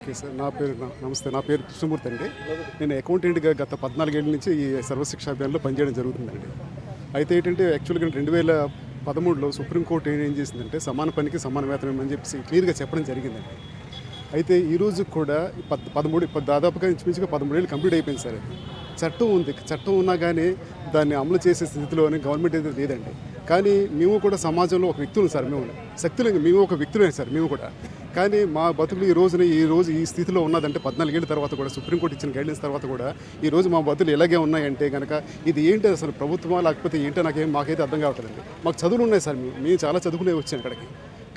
Okay sir. నమస్తే. నా పేరు కృష్ణమూర్తి అండి. నేను అకౌంటెంట్గా గత 14 ఏళ్ళ నుంచి ఈ సర్వశిక్ష అభియాన్లో పనిచేయడం జరుగుతుందండి. అయితే ఏంటంటే యాక్చువల్గా 2013లో సుప్రీంకోర్టు ఏం చేసిందంటే సమాన పనికి సమాన వేతనం అని చెప్పేసి క్లియర్గా చెప్పడం జరిగిందండి. అయితే ఈరోజు కూడా 13 దాదాపుగా ఇంచుమించుగా 13 ఏళ్ళు కంప్లీట్ అయిపోయింది సార్. అది చట్టం ఉంది. చట్టం ఉన్నా కానీ దాన్ని అమలు చేసే స్థితిలోని గవర్నమెంట్ అయితే లేదండి. కానీ మేము కూడా సమాజంలో ఒక వ్యక్తులు సార్. మేము ఒక వ్యక్తులే సార్. మేము కూడా కానీ మా బతుకులు ఈ స్థితిలో ఉన్నదంటే 14 ఏళ్ళ తర్వాత కూడా సుప్రీంకోర్టు ఇచ్చిన గైడ్లైన్స్ తర్వాత కూడా ఈరోజు మా బతుకులు ఇలాగే ఉన్నాయంటే కనుక ఇది ఏంటి అసలు ప్రభుత్వమా లేకపోతే ఏంటో మాకైతే అర్థం కావట్లేదండి. మాకు చదువులు ఉన్నాయి సార్. మేము చాలా చదువుకునే వచ్చాం అక్కడికి.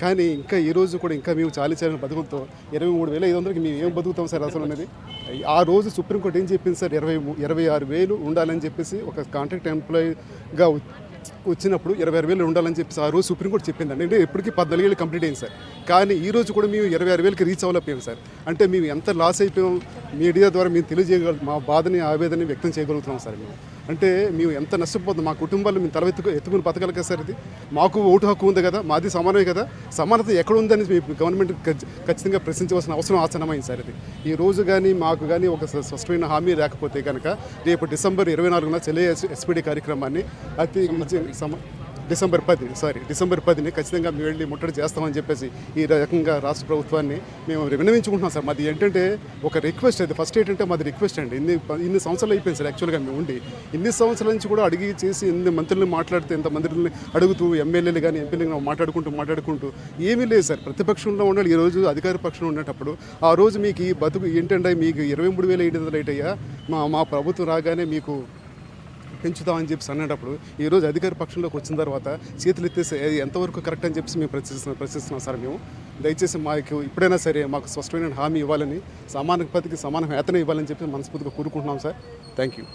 కానీ ఇంకా ఈరోజు కూడా ఇంకా మేము చాలిన బతుకులతో 23,500కి మేము ఏం బతుకుతాం సార్ అసలు అనేది. ఆ రోజు సుప్రీంకోర్టు ఏం చెప్పింది సార్, 26,000 ఉండాలని చెప్పేసి ఒక కాంట్రాక్ట్ ఎంప్లాయీగా వచ్చినప్పుడు 26,000 ఉండాలని చెప్పేసి ఆ రోజు సుప్రీంకోర్టు చెప్పిందండి. అంటే ఇప్పటికీ 14 ఏళ్ళు కంప్లీట్ అయింది సార్. కానీ ఈ రోజు కూడా మేము 26,000కి రీచ్ అవ్వలేకపోయాం సార్. అంటే మేము ఎంత లాస్ అయిపోయాం మీడియా ద్వారా మేము తెలియజేయగలుగుతాం, మా బాధని ఆవేదనని వ్యక్తం చేయగలుగుతున్నాం సార్. అంటే మేము ఎంత నష్టపోతాం, మా కుటుంబాలు మేము ఎత్తుకుని బతకాలి కదా సార్. ఇది మాకు ఓటు హక్కు ఉంది కదా, మాది సమానమే కదా. సమానత ఎక్కడ ఉందని గవర్నమెంట్ ఖచ్చితంగా ప్రశ్నించవలసిన అవసరం ఆసనమైంది సార్. ఇది ఈ రోజు కానీ మాకు కానీ ఒక స్పష్టమైన హామీ లేకపోతే కనుక రేపు డిసెంబర్ 24న చెల్లె ఎస్పీడీ కార్యక్రమాన్ని డిసెంబర్ 10ని ఖచ్చితంగా మేము వెళ్ళి ముట్టడి చేస్తామని చెప్పేసి ఈ రకంగా రాష్ట్ర ప్రభుత్వాన్ని మేము విన్నవించుకుంటున్నాం సార్. మాది ఏంటంటే ఒక రిక్వెస్ట్. అది ఫస్ట్ ఏంటంటే మాది రిక్వెస్ట్ అండి. ఇన్ని సంవత్సరాలు అయిపోయింది సార్. యాక్చువల్గా మేము ఉండి ఇన్ని సంవత్సరాల నుంచి కూడా అడిగి చేసి ఎన్ని మంత్రులను మాట్లాడితే ఎంత మంత్రులని అడుగుతూ ఎమ్మెల్యేలు కానీ ఎంపీలు కానీ మాట్లాడుకుంటూ ఏమీ లేదు సార్. ప్రతిపక్షంలో ఉండాలి. ఈరోజు అధికార పక్షంలో ఉండేటప్పుడు ఆ రోజు మీకు ఈ బతుకు ఏంటంటే మీకు 23,500 అయ్యా మా ప్రభుత్వం రాగానే మీకు పెంచుతామని చెప్పి అన్నప్పుడు ఈరోజు అధికార పక్షంలోకి వచ్చిన తర్వాత చేతులు ఎత్తేసి ఎంతవరకు కరెక్ట్ అని చెప్పి మేము ప్రశ్నిస్తున్నాం సార్. మేము దయచేసి మాకు ఇప్పుడైనా సరే మాకు స్పష్టమైన హామీ ఇవ్వాలని, సమాన పతికి సమాన వేతనం ఇవ్వాలని చెప్పి మనస్ఫూర్తిగా కోరుకుంటున్నాం సార్. Thank you.